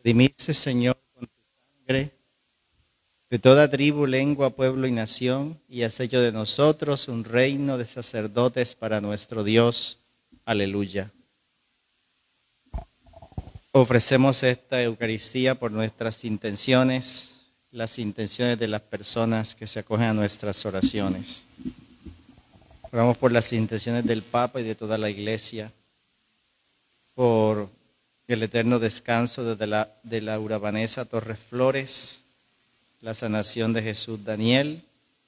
Redimiste, Señor, con tu sangre de toda tribu, lengua, pueblo y nación, y has hecho de nosotros un reino de sacerdotes para nuestro Dios. Aleluya. Ofrecemos esta Eucaristía por nuestras intenciones, las intenciones de las personas que se acogen a nuestras oraciones. Oramos por las intenciones del Papa y de toda la Iglesia, por el eterno descanso de Laura Vanessa Torres Flores, la sanación de Jesús Daniel,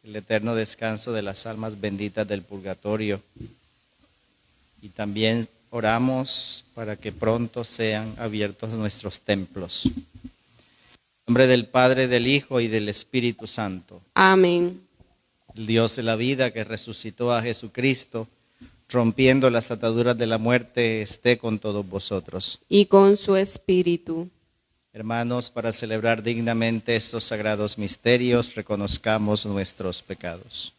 el eterno descanso de las almas benditas del purgatorio. Y también oramos para que pronto sean abiertos nuestros templos. En nombre del Padre, del Hijo y del Espíritu Santo. Amén. El Dios de la vida que resucitó a Jesucristo, rompiendo las ataduras de la muerte, esté con todos vosotros. Y con su espíritu. Hermanos, para celebrar dignamente estos sagrados misterios, reconozcamos nuestros pecados.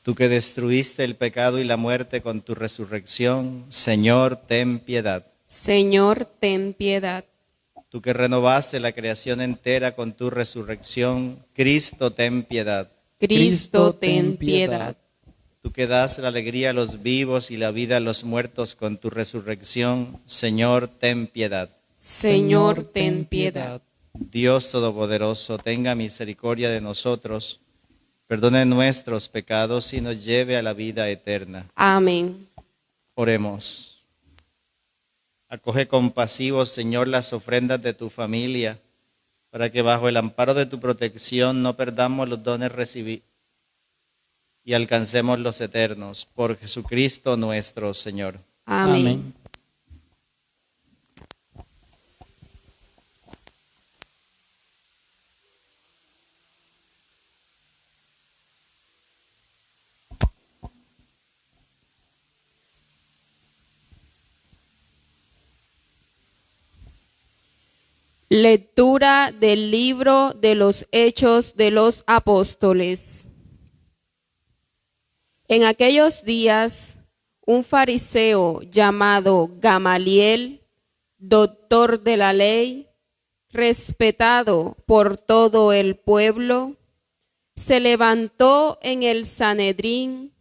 Tú que destruiste el pecado y la muerte con tu resurrección, Señor, ten piedad. Señor, ten piedad. Tú que renovaste la creación entera con tu resurrección, Cristo, ten piedad. Cristo, ten piedad. Tú que das la alegría a los vivos y la vida a los muertos con tu resurrección, Señor, ten piedad. Señor, ten piedad. Dios Todopoderoso, tenga misericordia de nosotros, perdone nuestros pecados y nos lleve a la vida eterna. Amén. Oremos. Acoge compasivo, Señor, las ofrendas de tu familia, para que bajo el amparo de tu protección no perdamos los dones recibidos y alcancemos los eternos. Por Jesucristo nuestro Señor. Amén. Lectura del libro de los Hechos de los Apóstoles. En aquellos días, un fariseo llamado Gamaliel, doctor de la ley, respetado por todo el pueblo, se levantó en el Sanedrín,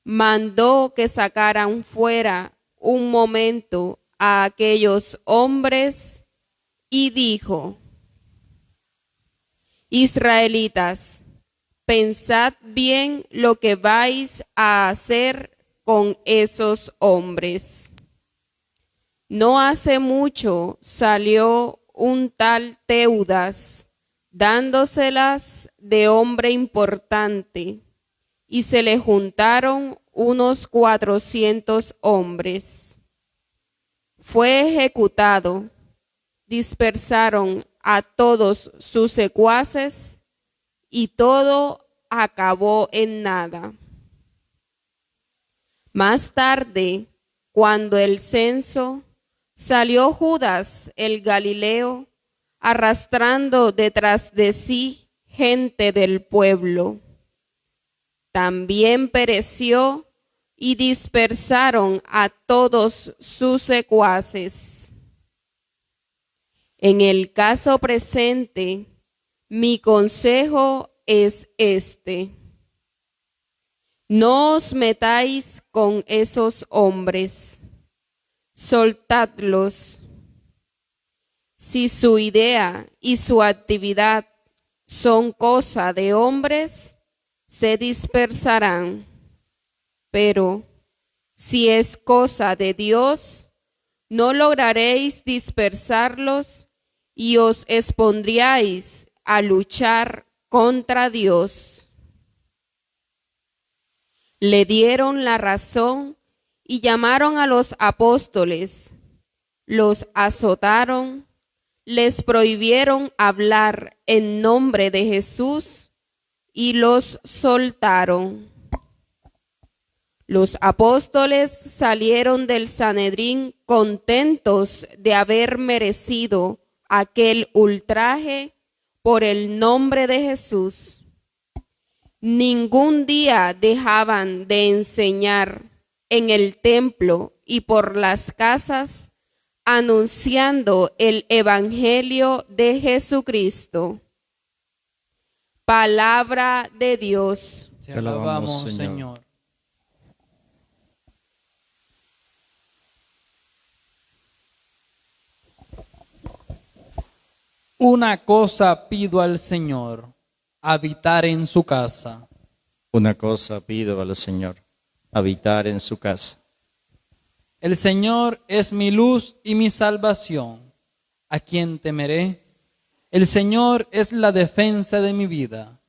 mandó que sacaran fuera un momento a aquellos hombres y dijo: Israelitas, pensad bien lo que vais a hacer con esos hombres. No hace mucho salió un tal Teudas, dándoselas de hombre importante, y se le juntaron unos 400 hombres. Fue ejecutado. Dispersaron a todos sus secuaces y todo acabó en nada. Más tarde, cuando el censo, salió Judas el Galileo arrastrando detrás de sí gente del pueblo. También pereció y dispersaron a todos sus secuaces. En el caso presente, mi consejo es este: no os metáis con esos hombres, soltadlos. Si su idea y su actividad son cosa de hombres, se dispersarán. Pero si es cosa de Dios, no lograréis dispersarlos y os expondríais a luchar contra Dios. Le dieron la razón y llamaron a los apóstoles, los azotaron, les prohibieron hablar en nombre de Jesús y los soltaron. Los apóstoles salieron del Sanedrín contentos de haber merecido aquel ultraje por el nombre de Jesús. Ningún día dejaban de enseñar en el templo y por las casas, anunciando el evangelio de Jesucristo. Palabra de Dios. Te alabamos, Señor. Una cosa pido al Señor, habitar en su casa. Una cosa pido al Señor, habitar en su casa. El Señor es mi luz y mi salvación. ¿A quién temeré? El Señor es la defensa de mi vida.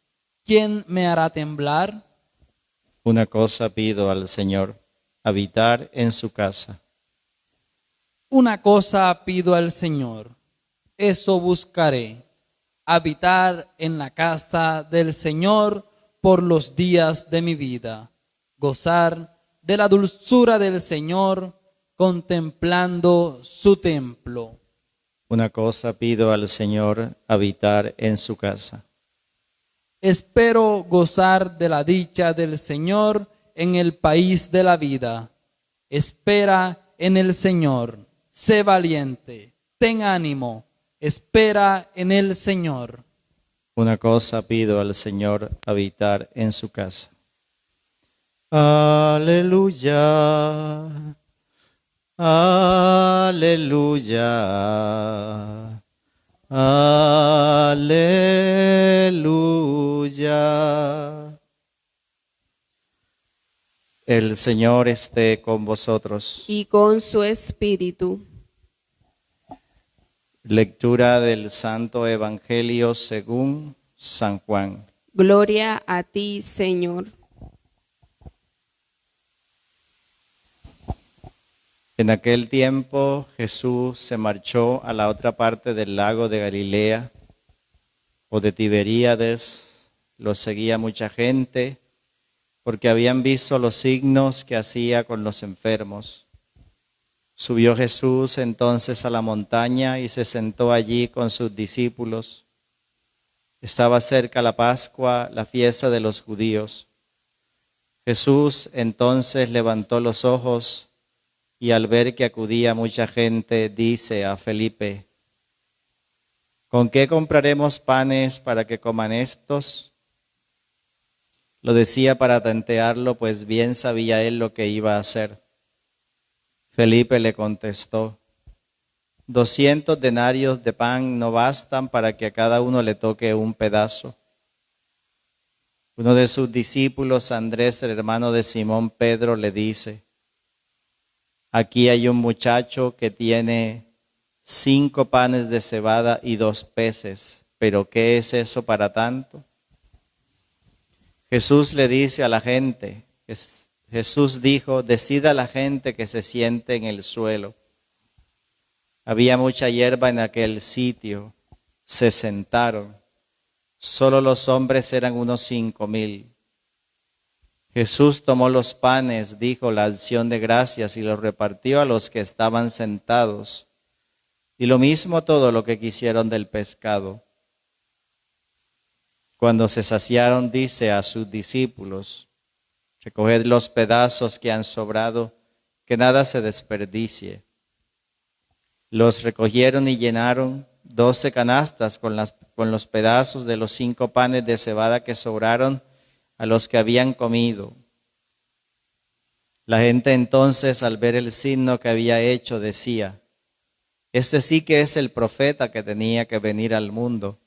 ¿Quién me hará temblar? Una cosa pido al Señor, habitar en su casa. Una cosa pido al Señor, eso buscaré, habitar en la casa del Señor por los días de mi vida, gozar de la dulzura del Señor, contemplando su templo. Una cosa pido al Señor, habitar en su casa. Espero gozar de la dicha del Señor en el país de la vida. Espera en el Señor, sé valiente, ten ánimo, espera en el Señor. Una cosa pido al Señor, habitar en su casa. Aleluya, aleluya, aleluya. El Señor esté con vosotros. Y con su espíritu. Lectura del Santo Evangelio según San Juan. Gloria a ti, Señor. En aquel tiempo Jesús se marchó a la otra parte del lago de Galilea o de Tiberíades. Lo seguía mucha gente porque habían visto los signos que hacía con los enfermos. Subió Jesús entonces a la montaña y se sentó allí con sus discípulos. Estaba cerca la Pascua, la fiesta de los judíos. Jesús entonces levantó los ojos y al ver que acudía mucha gente, dice a Felipe: ¿con qué compraremos panes para que coman estos? Lo decía para tantearlo, pues bien sabía él lo que iba a hacer. Felipe le contestó: 200 denarios de pan no bastan para que a cada uno le toque un pedazo. Uno de sus discípulos, Andrés, el hermano de Simón Pedro, le dice: aquí hay un muchacho que tiene 5 panes de cebada y 2 peces, pero ¿qué es eso para tanto? Jesús le dice a la gente, Jesús dijo: decida a la gente que se siente en el suelo. Había mucha hierba en aquel sitio, se sentaron. Solo los hombres eran unos 5,000. Jesús tomó los panes, dijo la acción de gracias y los repartió a los que estaban sentados. Y lo mismo todo lo que quisieron del pescado. Cuando se saciaron, dice a sus discípulos: recoged los pedazos que han sobrado, que nada se desperdicie. Los recogieron y llenaron 12 canastas con los pedazos de los 5 panes de cebada que sobraron a los que habían comido. La gente entonces, al ver el signo que había hecho, decía: este sí que es el profeta que tenía que venir al mundo.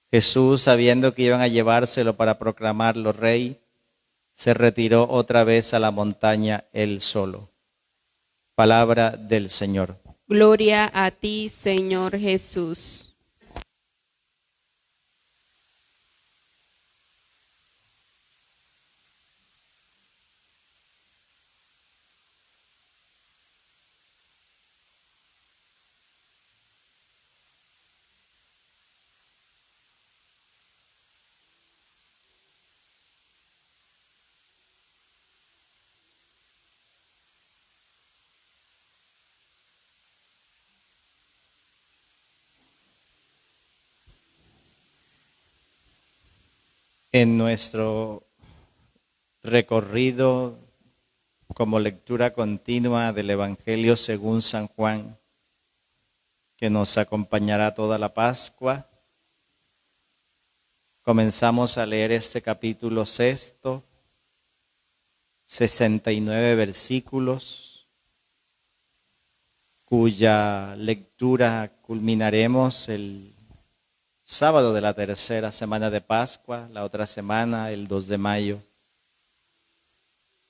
Jesús, sabiendo que iban a llevárselo para proclamarlo rey, se retiró otra vez a la montaña él solo. Palabra del Señor. Gloria a ti, Señor Jesús. En nuestro recorrido como lectura continua del Evangelio según San Juan, que nos acompañará toda la Pascua, comenzamos a leer este capítulo 6, 69 versículos, cuya lectura culminaremos el sábado de la tercera semana de Pascua, la otra semana, el 2 de mayo,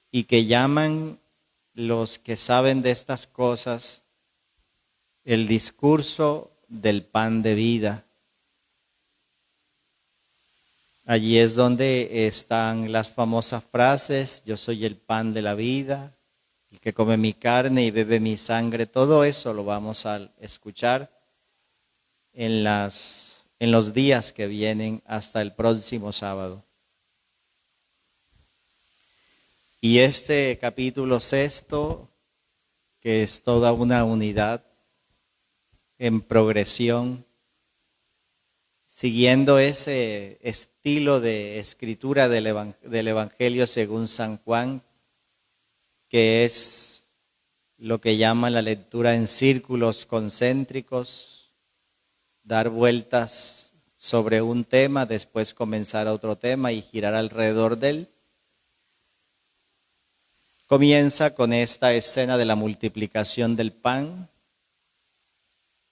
y que llaman los que saben de estas cosas el discurso del pan de vida. Allí es donde están las famosas frases: yo soy el pan de la vida, el que come mi carne y bebe mi sangre. Todo eso lo vamos a escuchar en los días que vienen hasta el próximo sábado. Y este capítulo 6, que es toda una unidad en progresión, siguiendo ese estilo de escritura del Evangelio según San Juan, que es lo que llaman la lectura en círculos concéntricos, dar vueltas sobre un tema, después comenzar a otro tema y girar alrededor de él. Comienza con esta escena de la multiplicación del pan,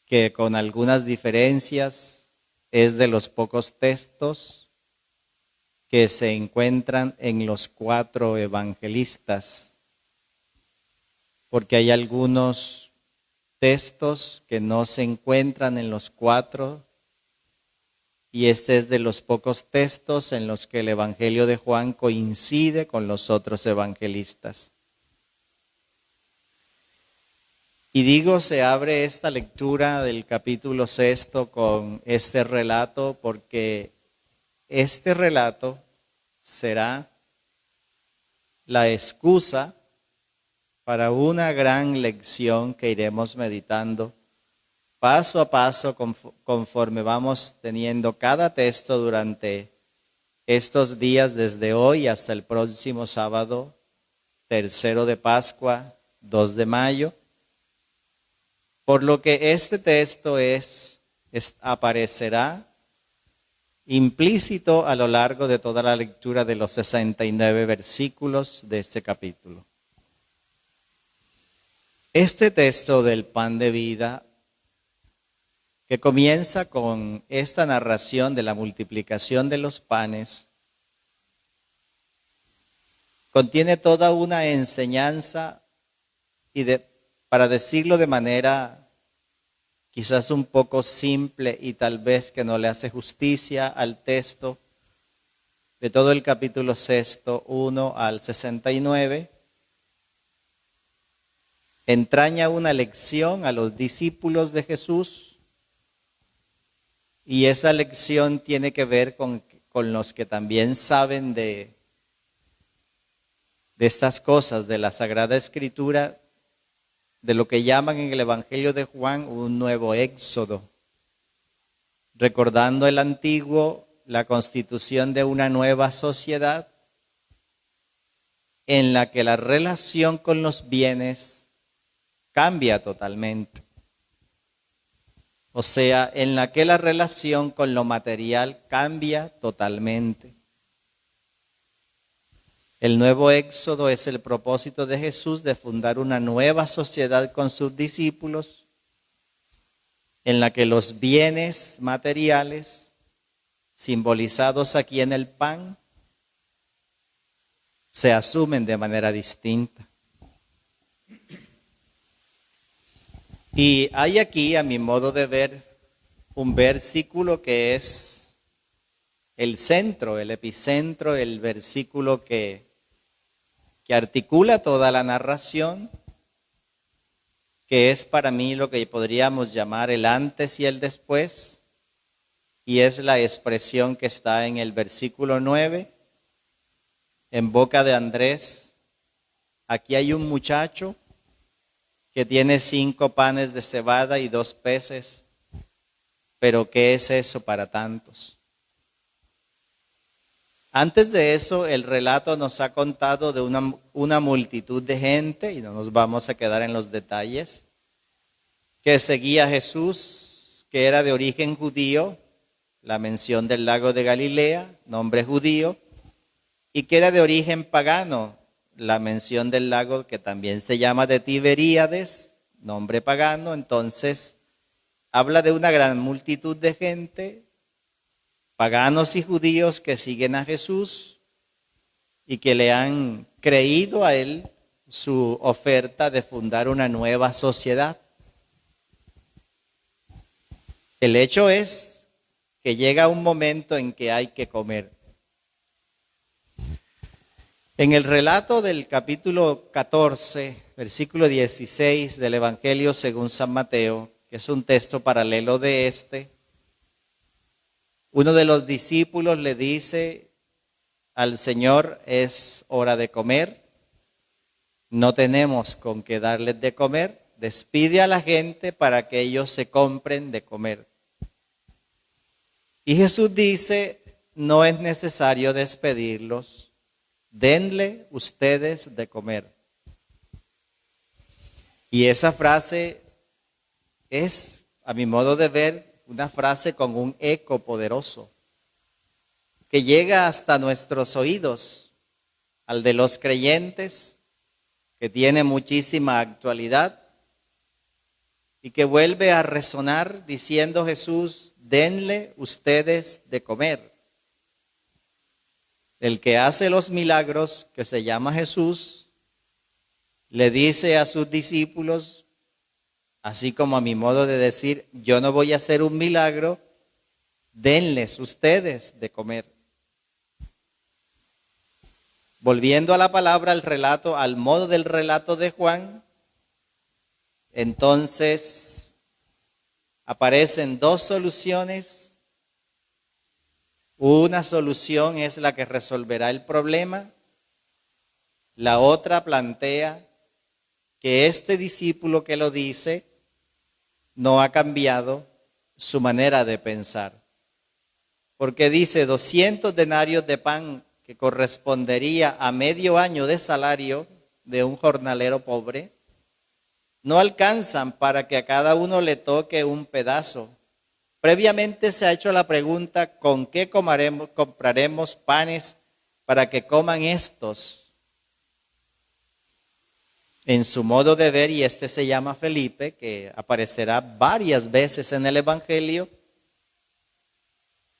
que con algunas diferencias es de los pocos textos que se encuentran en los 4 evangelistas, porque hay algunos textos que no se encuentran en los 4, y este es de los pocos textos en los que el Evangelio de Juan coincide con los otros evangelistas. Y digo, se abre esta lectura del capítulo 6 con este relato, porque este relato será la excusa para una gran lección que iremos meditando paso a paso conforme vamos teniendo cada texto durante estos días, desde hoy hasta el próximo sábado, 3 de Pascua, 2 de mayo. Por lo que este texto aparecerá implícito a lo largo de toda la lectura de los 69 versículos de este capítulo. Este texto del pan de vida, que comienza con esta narración de la multiplicación de los panes, contiene toda una enseñanza para decirlo de manera quizás un poco simple y tal vez que no le hace justicia al texto, de todo el capítulo 6, 1 al 69, entraña una lección a los discípulos de Jesús, y esa lección tiene que ver con los que también saben de estas cosas de la Sagrada Escritura, de lo que llaman en el Evangelio de Juan un nuevo éxodo, recordando el antiguo, la constitución de una nueva sociedad en la que la relación con los bienes cambia totalmente. O sea, en la que la relación con lo material cambia totalmente. El nuevo éxodo es el propósito de Jesús de fundar una nueva sociedad con sus discípulos, en la que los bienes materiales, simbolizados aquí en el pan, se asumen de manera distinta. Y hay aquí, a mi modo de ver, un versículo que es el centro, el epicentro, el versículo que articula toda la narración, que es para mí lo que podríamos llamar el antes y el después, y es la expresión que está en el versículo 9, en boca de Andrés. Aquí hay un muchacho que tiene 5 panes de cebada y 2 peces, pero ¿qué es eso para tantos? Antes de eso, el relato nos ha contado de una multitud de gente, y no nos vamos a quedar en los detalles, que seguía a Jesús, que era de origen judío, la mención del lago de Galilea, nombre judío, y que era de origen pagano, la mención del lago que también se llama de Tiberíades, nombre pagano. Entonces habla de una gran multitud de gente, paganos y judíos, que siguen a Jesús y que le han creído a él su oferta de fundar una nueva sociedad. El hecho es que llega un momento en que hay que comer. En el relato del capítulo 14, versículo 16 del Evangelio según San Mateo, que es un texto paralelo de este, uno de los discípulos le dice al Señor: es hora de comer, no tenemos con qué darles de comer, despide a la gente para que ellos se compren de comer. Y Jesús dice: no es necesario despedirlos, denle ustedes de comer. Y esa frase es, a mi modo de ver, una frase con un eco poderoso que llega hasta nuestros oídos, al de los creyentes, que tiene muchísima actualidad y que vuelve a resonar diciendo Jesús: denle ustedes de comer. El que hace los milagros, que se llama Jesús, le dice a sus discípulos, así como a mi modo de decir, yo no voy a hacer un milagro, denles ustedes de comer. Volviendo a la palabra, al relato, al modo del relato de Juan, entonces aparecen dos soluciones. Una solución es la que resolverá el problema. La otra plantea que este discípulo que lo dice no ha cambiado su manera de pensar. Porque dice 200 denarios de pan, que correspondería a medio año de salario de un jornalero pobre, no alcanzan para que a cada uno le toque un pedazo. Previamente se ha hecho la pregunta: ¿con qué compraremos panes para que coman estos? En su modo de ver, y este se llama Felipe, que aparecerá varias veces en el Evangelio,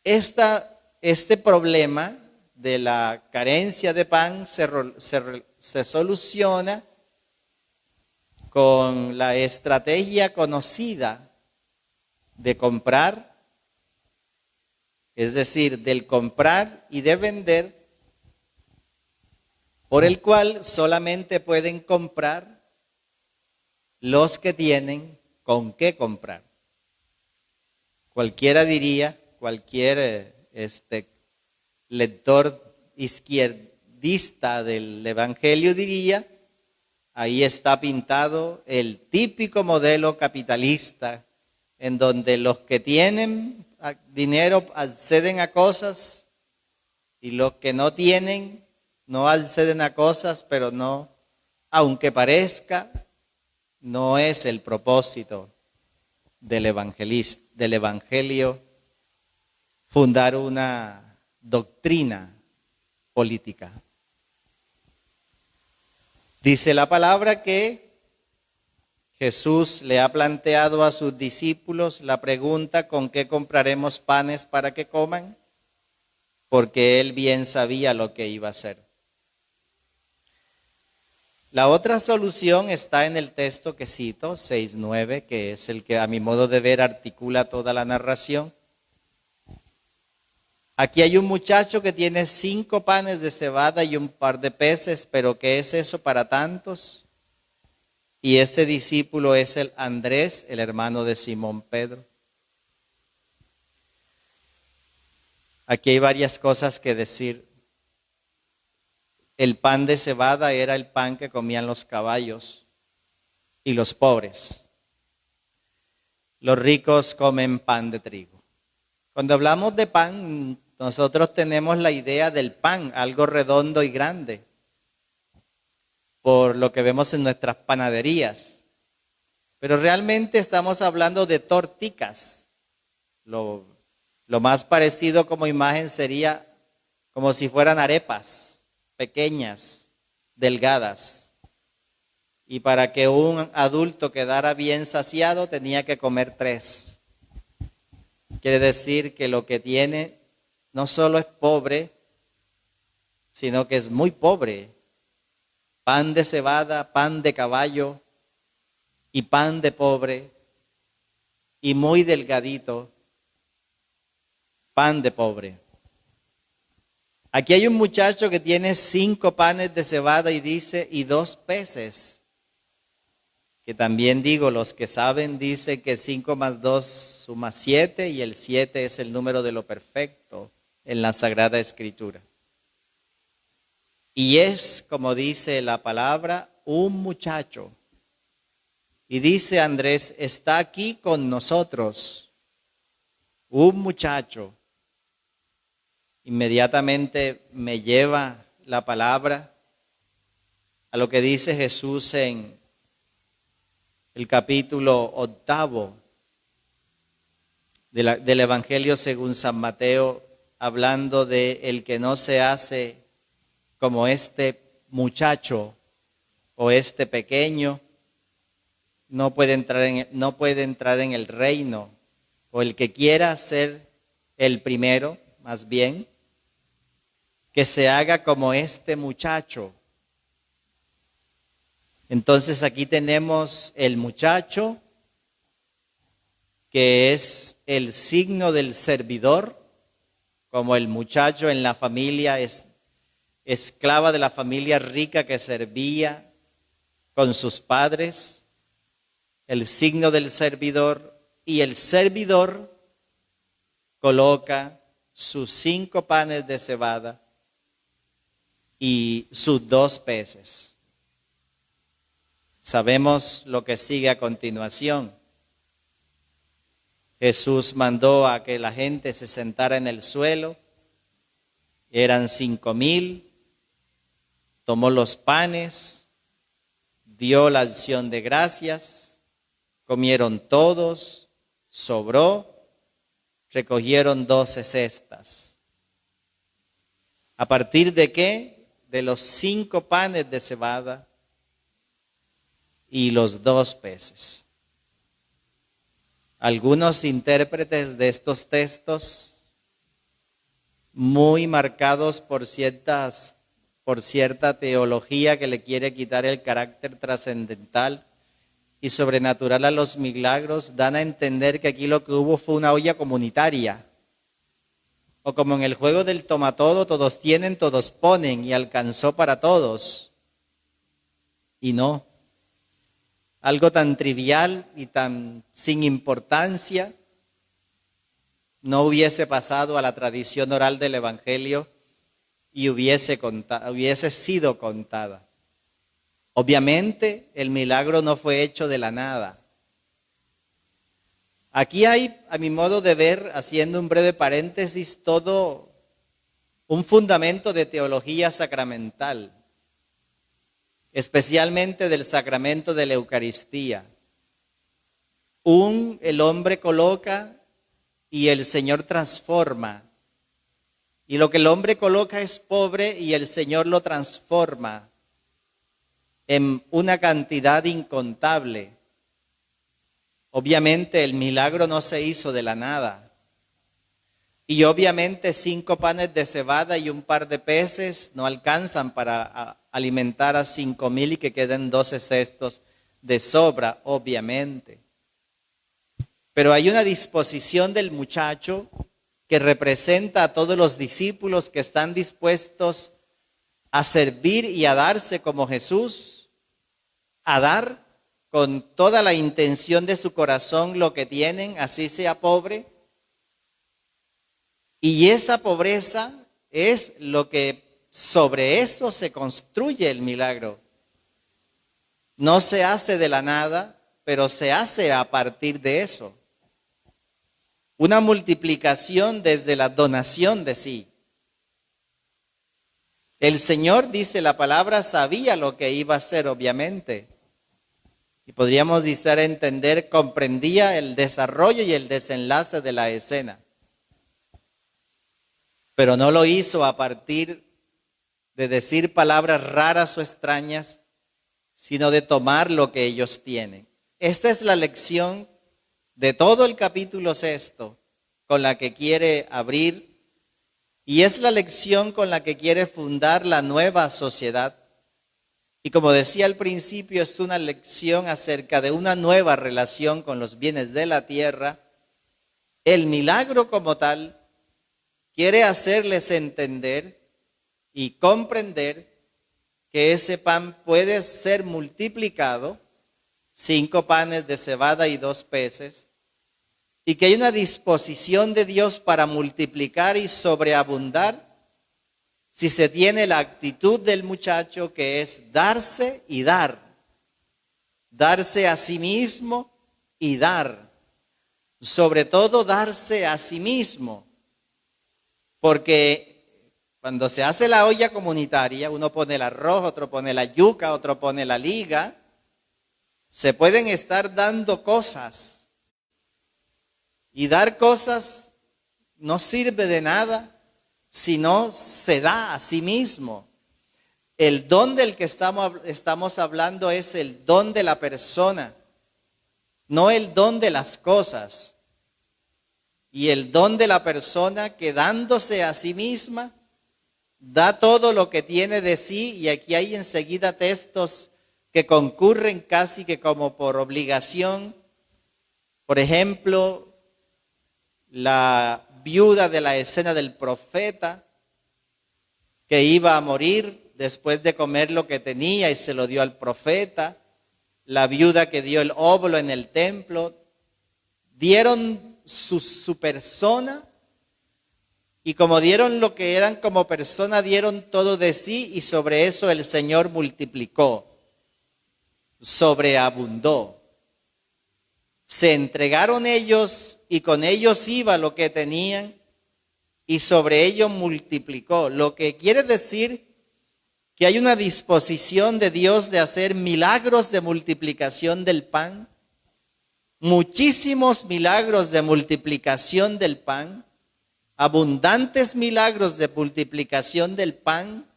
este problema de la carencia de pan se soluciona con la estrategia conocida de comprar, es decir, del comprar y de vender, por el cual solamente pueden comprar los que tienen con qué comprar. Cualquiera diría, cualquier lector izquierdista del Evangelio diría: ahí está pintado el típico modelo capitalista, en donde los que tienen dinero acceden a cosas y los que no tienen no acceden a cosas, pero no, aunque parezca, no es el propósito del evangelio fundar una doctrina política. Dice la palabra que Jesús le ha planteado a sus discípulos la pregunta: ¿con qué compraremos panes para que coman? Porque él bien sabía lo que iba a hacer. La otra solución está en el texto que cito, 6:9, que es el que a mi modo de ver articula toda la narración. Aquí hay un muchacho que tiene 5 panes de cebada y un par de peces, pero ¿qué es eso para tantos? Y ese discípulo es el Andrés, el hermano de Simón Pedro. Aquí hay varias cosas que decir. El pan de cebada era el pan que comían los caballos y los pobres. Los ricos comen pan de trigo. Cuando hablamos de pan, nosotros tenemos la idea del pan, algo redondo y grande, por lo que vemos en nuestras panaderías. Pero realmente estamos hablando de torticas. Lo más parecido como imagen sería como si fueran arepas pequeñas, delgadas. Y para que un adulto quedara bien saciado tenía que comer 3. Quiere decir que lo que tiene no solo es pobre, sino que es muy pobre. Pan de cebada, pan de caballo y pan de pobre y muy delgadito, pan de pobre. Aquí hay un muchacho que tiene 5 panes de cebada y dice, y 2 peces. Que también digo, los que saben dicen que 5 más 2 suma 7 y el 7 es el número de lo perfecto en la Sagrada Escritura. Y es, como dice la palabra, un muchacho. Y dice Andrés, está aquí con nosotros, un muchacho. Inmediatamente me lleva la palabra a lo que dice Jesús en el capítulo 8 del Evangelio según San Mateo, hablando de el que no se hace como este muchacho o este pequeño, no puede entrar en el reino, o el que quiera ser el primero, más bien, que se haga como este muchacho. Entonces aquí tenemos el muchacho, que es el signo del servidor, como el muchacho en la familia es esclava de la familia rica que servía con sus padres, el signo del servidor, y el servidor coloca sus 5 panes de cebada y sus 2 peces. Sabemos lo que sigue a continuación. Jesús mandó a que la gente se sentara en el suelo. Eran 5,000. Tomó los panes, dio la acción de gracias, comieron todos, sobró, recogieron 12 cestas. ¿A partir de qué? De los 5 panes de cebada y los 2 peces. Algunos intérpretes de estos textos, muy marcados por cierta teología que le quiere quitar el carácter trascendental y sobrenatural a los milagros, dan a entender que aquí lo que hubo fue una olla comunitaria. O como en el juego del toma todo, todos tienen, todos ponen, y alcanzó para todos. Y no. Algo tan trivial y tan sin importancia no hubiese pasado a la tradición oral del Evangelio y hubiese sido contada. Obviamente el milagro no fue hecho de la nada. Aquí hay, a mi modo de ver, haciendo un breve paréntesis, todo un fundamento de teología sacramental, especialmente del sacramento de la Eucaristía. El hombre coloca y el Señor transforma. Y lo que el hombre coloca es pobre y el Señor lo transforma en una cantidad incontable. Obviamente el milagro no se hizo de la nada. Y obviamente 5 panes de cebada y un par de peces no alcanzan para alimentar a 5,000 y que queden 12 cestos de sobra, obviamente. Pero hay una disposición del muchacho que representa a todos los discípulos que están dispuestos a servir y a darse como Jesús, a dar con toda la intención de su corazón lo que tienen, así sea pobre. Y esa pobreza es lo que sobre eso se construye el milagro. No se hace de la nada, pero se hace a partir de eso. Una multiplicación desde la donación de sí. El Señor, dice la palabra, sabía lo que iba a hacer, obviamente. Y podríamos decir, entender, comprendía el desarrollo y el desenlace de la escena. Pero no lo hizo a partir de decir palabras raras o extrañas, sino de tomar lo que ellos tienen. Esta es la lección de todo el capítulo 6 con la que quiere abrir, y es la lección con la que quiere fundar la nueva sociedad. Y como decía al principio, es una lección acerca de una nueva relación con los bienes de la tierra. El milagro como tal quiere hacerles entender y comprender que ese pan puede ser multiplicado, 5 panes de cebada y 2 peces, y que hay una disposición de Dios para multiplicar y sobreabundar si se tiene la actitud del muchacho, que es darse y dar, darse a sí mismo y dar, sobre todo darse a sí mismo, porque cuando se hace la olla comunitaria, uno pone el arroz, otro pone la yuca, otro pone la liga, se pueden estar dando cosas. Y dar cosas no sirve de nada si no se da a sí mismo. El don del que estamos hablando es el don de la persona, no el don de las cosas. Y el don de la persona que dándose a sí misma, da todo lo que tiene de sí, y aquí hay enseguida textos que concurren casi que como por obligación. Por ejemplo, la viuda de la escena del profeta, que iba a morir después de comer lo que tenía y se lo dio al profeta. La viuda que dio el óvulo en el templo. Dieron su persona, y como dieron lo que eran como persona, dieron todo de sí, y sobre eso el Señor multiplicó, sobreabundó. Se entregaron ellos, y con ellos iba lo que tenían, y sobre ello multiplicó. Lo que quiere decir que hay una disposición de Dios de hacer milagros de multiplicación del pan, muchísimos milagros de multiplicación del pan, abundantes milagros de multiplicación del pan,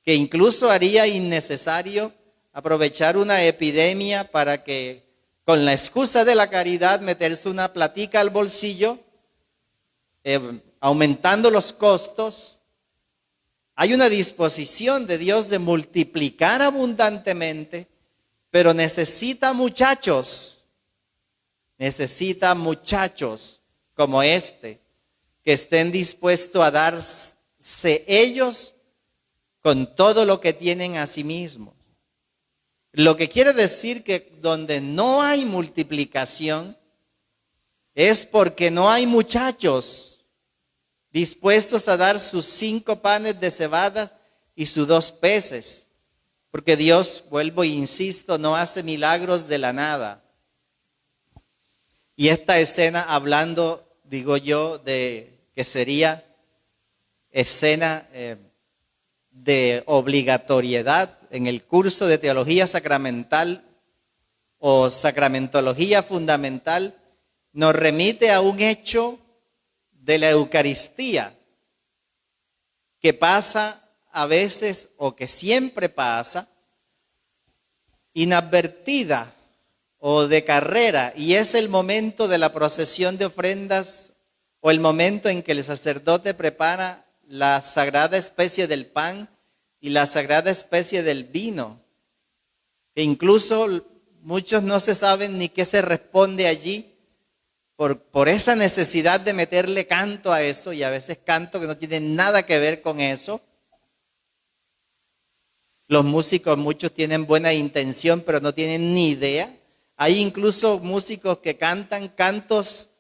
que incluso haría innecesario aprovechar una epidemia para que, con la excusa de la caridad, meterse una platica al bolsillo, aumentando los costos. Hay una disposición de Dios de multiplicar abundantemente, pero necesita muchachos como este, que estén dispuestos a darse ellos con todo lo que tienen a sí mismos. Lo que quiere decir que donde no hay multiplicación es porque no hay muchachos dispuestos a dar sus 5 panes de cebada y sus 2 peces. Porque Dios, vuelvo e insisto, no hace milagros de la nada. Y esta escena, hablando, digo yo, de que sería escena de obligatoriedad en el curso de teología sacramental o sacramentología fundamental, nos remite a un hecho de la Eucaristía que pasa a veces, o que siempre pasa, inadvertida o de carrera, y es el momento de la procesión de ofrendas, o el momento en que el sacerdote prepara la sagrada especie del pan y la sagrada especie del vino, que incluso muchos no se saben ni qué se responde allí, por esa necesidad de meterle canto a eso, y a veces canto que no tiene nada que ver con eso. Los músicos, muchos tienen buena intención, pero no tienen ni idea. Hay incluso músicos que cantan cantos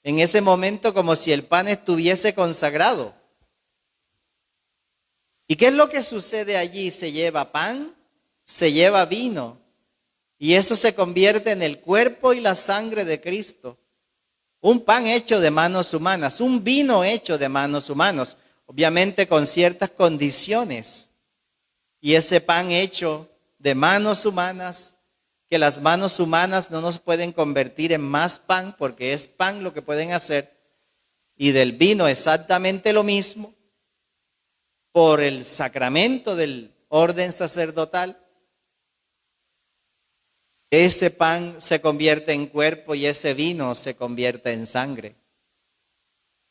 en ese momento como si el pan estuviese consagrado. ¿Y qué es lo que sucede allí? Se lleva pan, se lleva vino, y eso se convierte en el cuerpo y la sangre de Cristo. Un pan hecho de manos humanas, un vino hecho de manos humanas, obviamente con ciertas condiciones. Y ese pan hecho de manos humanas, que las manos humanas no nos pueden convertir en más pan, porque es pan lo que pueden hacer, y del vino exactamente lo mismo, por el sacramento del orden sacerdotal, ese pan se convierte en cuerpo y ese vino se convierte en sangre,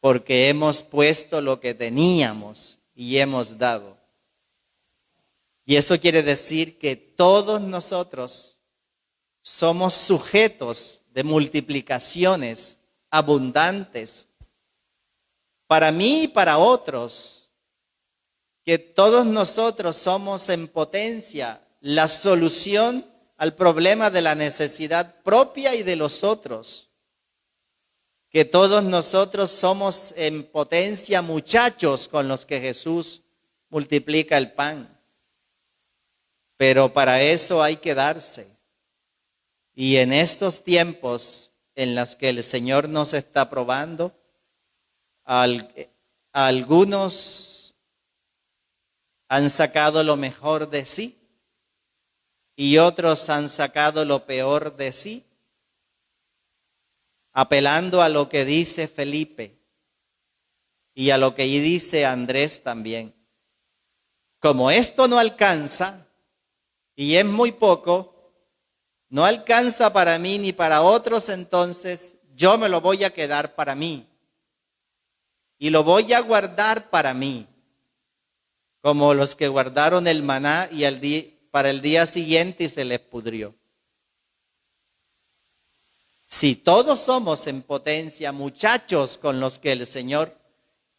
porque hemos puesto lo que teníamos y hemos dado. Y eso quiere decir que todos nosotros somos sujetos de multiplicaciones abundantes para mí y para otros, que todos nosotros somos en potencia la solución al problema de la necesidad propia y de los otros, que todos nosotros somos en potencia muchachos con los que Jesús multiplica el pan. Pero para eso hay que darse. Y en estos tiempos en los que el Señor nos está probando, algunos han sacado lo mejor de sí y otros han sacado lo peor de sí, apelando a lo que dice Felipe y a lo que dice Andrés también. Como esto no alcanza, y es muy poco, no alcanza para mí ni para otros, entonces yo me lo voy a quedar para mí. Y lo voy a guardar para mí. Como los que guardaron el maná y para el día siguiente y se les pudrió. Si todos somos en potencia muchachos con los que el Señor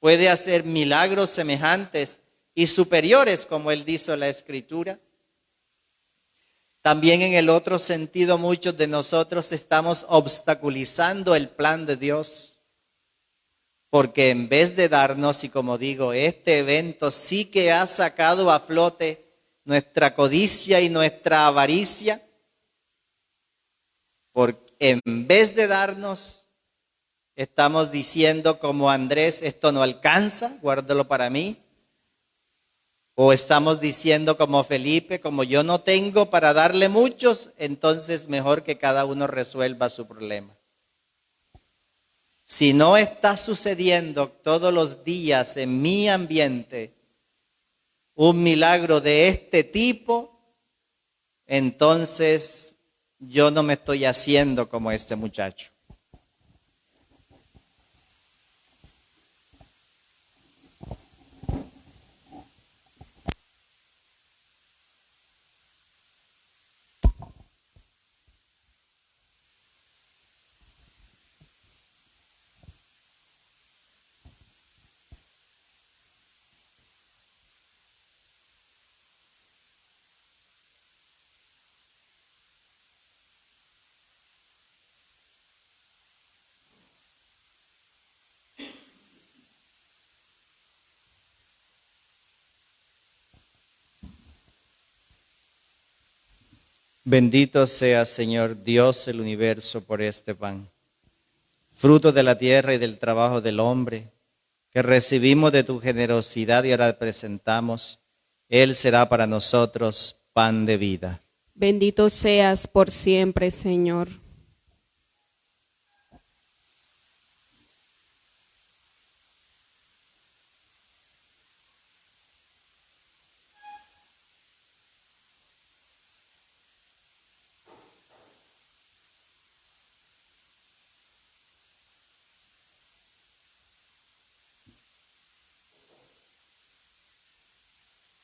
puede hacer milagros semejantes y superiores, como Él dice en la Escritura, también en el otro sentido muchos de nosotros estamos obstaculizando el plan de Dios, porque en vez de darnos, y como digo, este evento sí que ha sacado a flote nuestra codicia y nuestra avaricia, porque en vez de darnos, estamos diciendo como Andrés, esto no alcanza, guárdalo para mí. O estamos diciendo como Felipe, como yo no tengo para darle muchos, entonces mejor que cada uno resuelva su problema. Si no está sucediendo todos los días en mi ambiente un milagro de este tipo, entonces yo no me estoy haciendo como este muchacho. Bendito sea, Señor Dios del universo, por este pan, fruto de la tierra y del trabajo del hombre, que recibimos de tu generosidad y ahora presentamos. Él será para nosotros pan de vida. Bendito seas por siempre, Señor.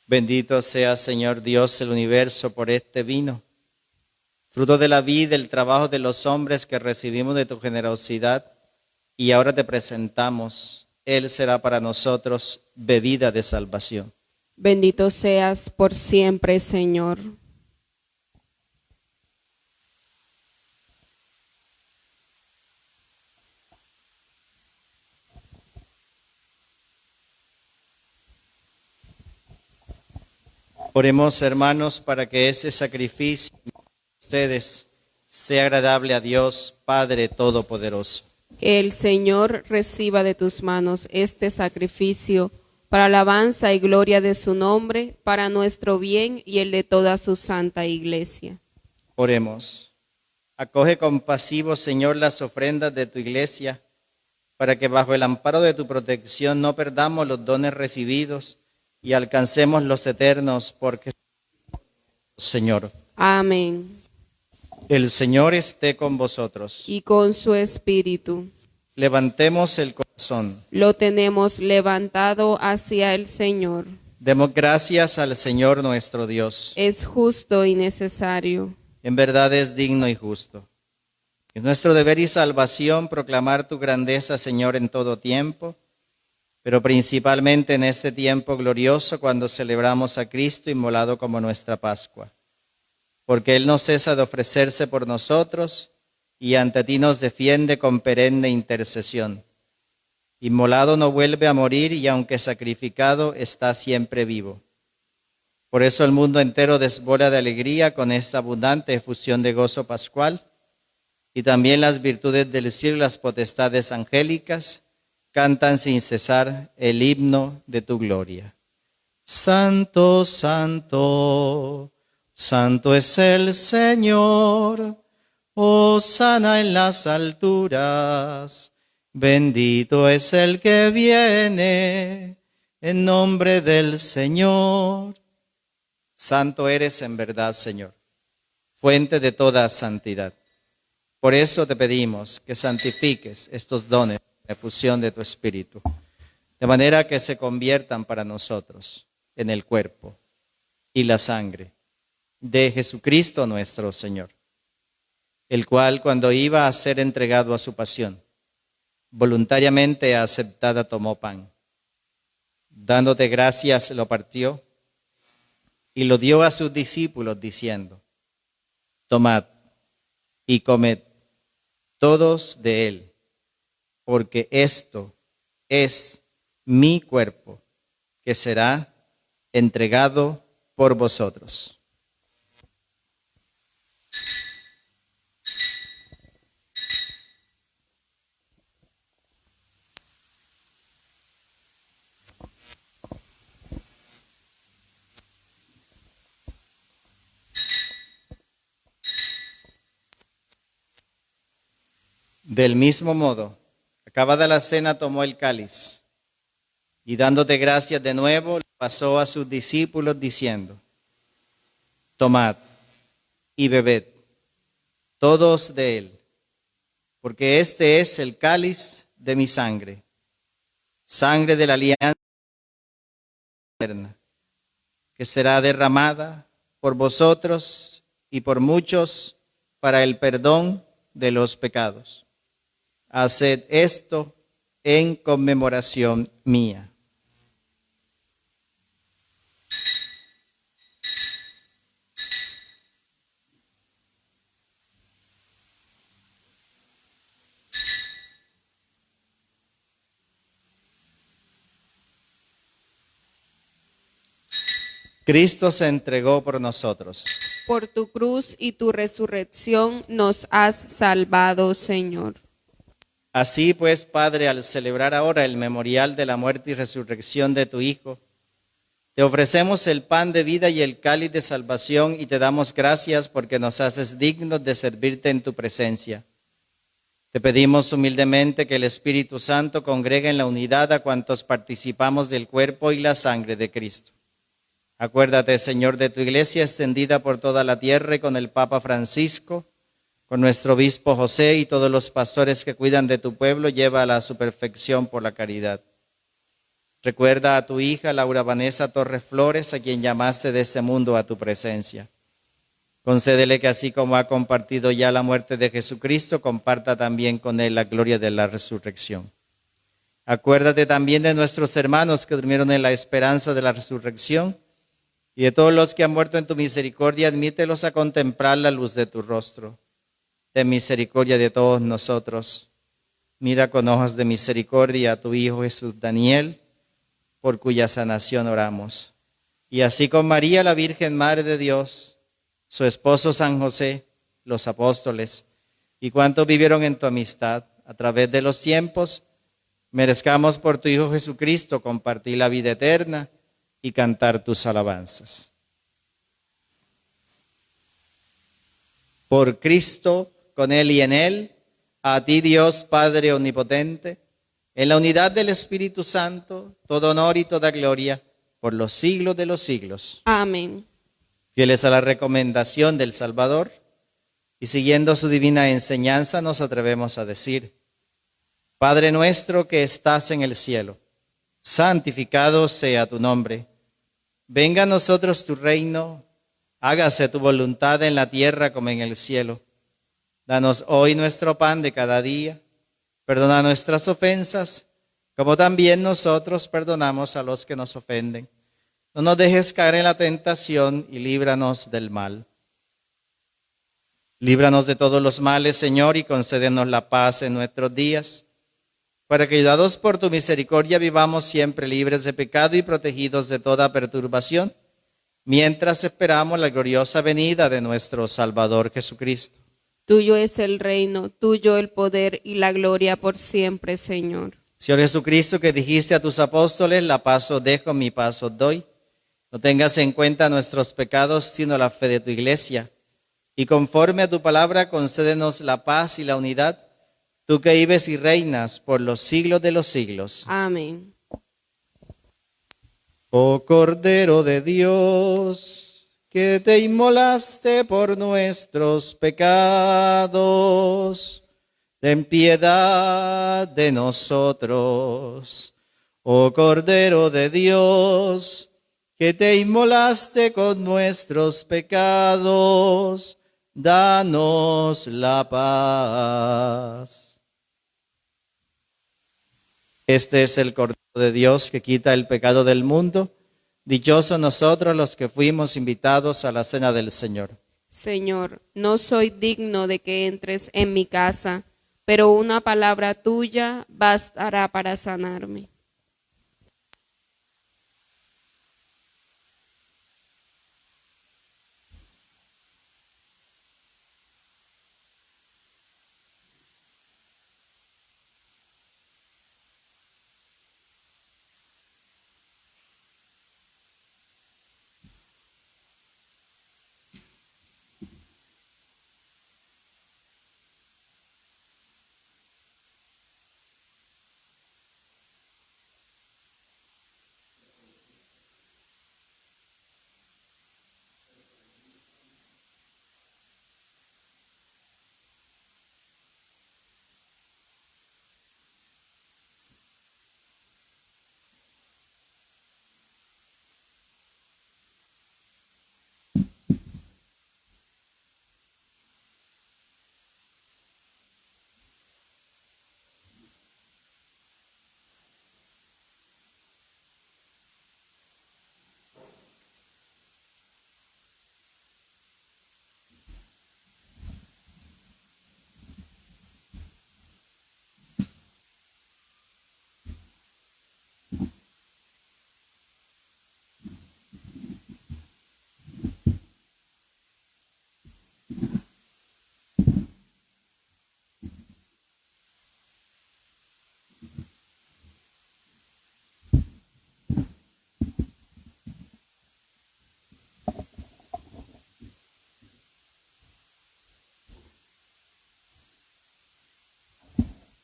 Bendito sea, Señor Dios del universo, por este vino, fruto de la vida, el trabajo de los hombres que recibimos de tu generosidad y ahora te presentamos. Él será para nosotros bebida de salvación. Bendito seas por siempre, Señor. Oremos, hermanos, para que ese sacrificio de ustedes sea agradable a Dios, Padre Todopoderoso. Que el Señor reciba de tus manos este sacrificio para alabanza y gloria de su nombre, para nuestro bien y el de toda su santa iglesia. Oremos. Acoge compasivo, Señor, las ofrendas de tu iglesia, para que bajo el amparo de tu protección no perdamos los dones recibidos y alcancemos los eternos, porque Señor. Amén. El Señor esté con vosotros. Y con su espíritu. Levantemos el corazón. Lo tenemos levantado hacia el Señor. Demos gracias al Señor nuestro Dios. Es justo y necesario. En verdad es digno y justo. Es nuestro deber y salvación proclamar tu grandeza, Señor, en todo tiempo, pero principalmente en este tiempo glorioso cuando celebramos a Cristo inmolado como nuestra Pascua. Porque Él no cesa de ofrecerse por nosotros y ante ti nos defiende con perenne intercesión. Inmolado no vuelve a morir y aunque sacrificado está siempre vivo. Por eso el mundo entero desborda de alegría con esta abundante efusión de gozo pascual, y también las virtudes del cielo y las potestades angélicas cantan sin cesar el himno de tu gloria. Santo, santo, santo es el Señor, hosana en las alturas, bendito es el que viene en nombre del Señor. Santo eres en verdad, Señor, fuente de toda santidad. Por eso te pedimos que santifiques estos dones de efusión de tu Espíritu, de manera que se conviertan para nosotros en el cuerpo y la sangre de Jesucristo nuestro Señor, el cual cuando iba a ser entregado a su pasión, voluntariamente aceptada tomó pan, dándote gracias lo partió y lo dio a sus discípulos diciendo: tomad y comed todos de él, porque esto es mi cuerpo que será entregado por vosotros. Del mismo modo, acabada la cena, tomó el cáliz y dándote gracias de nuevo, pasó a sus discípulos diciendo: tomad y bebed todos de él, porque este es el cáliz de mi sangre, sangre de la alianza eterna, que será derramada por vosotros y por muchos para el perdón de los pecados. Haced esto en conmemoración mía. Cristo se entregó por nosotros. Por tu cruz y tu resurrección nos has salvado, Señor. Así pues, Padre, al celebrar ahora el memorial de la muerte y resurrección de tu Hijo, te ofrecemos el pan de vida y el cáliz de salvación y te damos gracias porque nos haces dignos de servirte en tu presencia. Te pedimos humildemente que el Espíritu Santo congregue en la unidad a cuantos participamos del cuerpo y la sangre de Cristo. Acuérdate, Señor, de tu iglesia extendida por toda la tierra y con el Papa Francisco, con nuestro obispo José y todos los pastores que cuidan de tu pueblo, llévala a su perfección por la caridad. Recuerda a tu hija Laura Vanessa Torres Flores, a quien llamaste de este mundo a tu presencia. Concédele que así como ha compartido ya la muerte de Jesucristo, comparta también con él la gloria de la resurrección. Acuérdate también de nuestros hermanos que durmieron en la esperanza de la resurrección y de todos los que han muerto en tu misericordia, admítelos a contemplar la luz de tu rostro. Ten misericordia de todos nosotros. Mira con ojos de misericordia a tu Hijo Jesús Daniel, por cuya sanación oramos. Y así con María, la Virgen Madre de Dios, su esposo San José, los apóstoles, y cuantos vivieron en tu amistad, a través de los tiempos, merezcamos por tu Hijo Jesucristo compartir la vida eterna y cantar tus alabanzas. Por Cristo, con Él y en Él, a ti Dios Padre Omnipotente, en la unidad del Espíritu Santo, todo honor y toda gloria por los siglos de los siglos. Amén. Fieles a la recomendación del Salvador y siguiendo su divina enseñanza, nos atrevemos a decir: Padre nuestro que estás en el cielo, santificado sea tu nombre. Venga a nosotros tu reino, hágase tu voluntad en la tierra como en el cielo. Danos hoy nuestro pan de cada día. Perdona nuestras ofensas, como también nosotros perdonamos a los que nos ofenden. No nos dejes caer en la tentación y líbranos del mal. Líbranos de todos los males, Señor, y concédenos la paz en nuestros días, para que, ayudados por tu misericordia, vivamos siempre libres de pecado y protegidos de toda perturbación, mientras esperamos la gloriosa venida de nuestro Salvador Jesucristo. Tuyo es el reino, tuyo el poder y la gloria por siempre, Señor. Señor Jesucristo, que dijiste a tus apóstoles: la paz os dejo, mi paz os doy. No tengas en cuenta nuestros pecados, sino la fe de tu iglesia. Y conforme a tu palabra, concédenos la paz y la unidad, tú que vives y reinas por los siglos de los siglos. Amén. Oh Cordero de Dios, que te inmolaste por nuestros pecados, ten piedad de nosotros. Oh Cordero de Dios, que te inmolaste con nuestros pecados, danos la paz. Este es el Cordero de Dios que quita el pecado del mundo. Dichosos nosotros los que fuimos invitados a la cena del Señor. Señor, no soy digno de que entres en mi casa, pero una palabra tuya bastará para sanarme.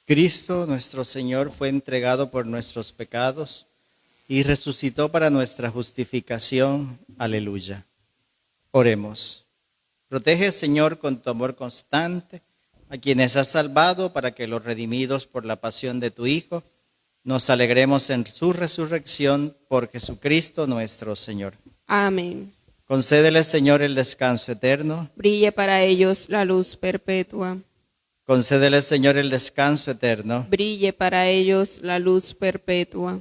Cristo nuestro Señor fue entregado por nuestros pecados y resucitó para nuestra justificación. Aleluya. Oremos. Protege, Señor, con tu amor constante a quienes has salvado, para que los redimidos por la pasión de tu Hijo nos alegremos en su resurrección por Jesucristo nuestro Señor. Amén. Concédele, Señor, el descanso eterno. Brille para ellos la luz perpetua. Concédele, Señor, el descanso eterno. Brille para ellos la luz perpetua.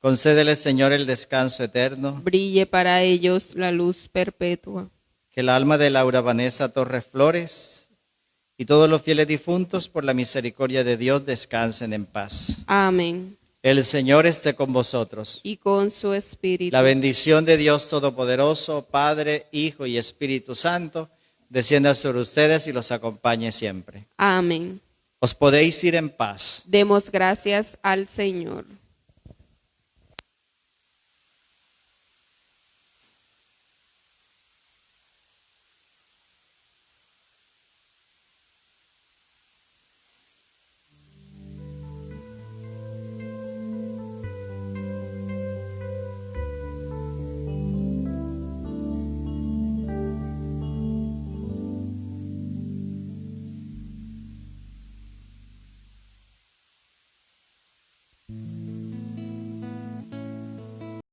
Concédele, Señor, el descanso eterno. Brille para ellos la luz perpetua. Que el alma de Laura Vanessa Torres Flores y todos los fieles difuntos, por la misericordia de Dios, descansen en paz. Amén. El Señor esté con vosotros. Y con su espíritu. La bendición de Dios Todopoderoso, Padre, Hijo y Espíritu Santo, descienda sobre ustedes y los acompañe siempre. Amén. Os podéis ir en paz. Demos gracias al Señor.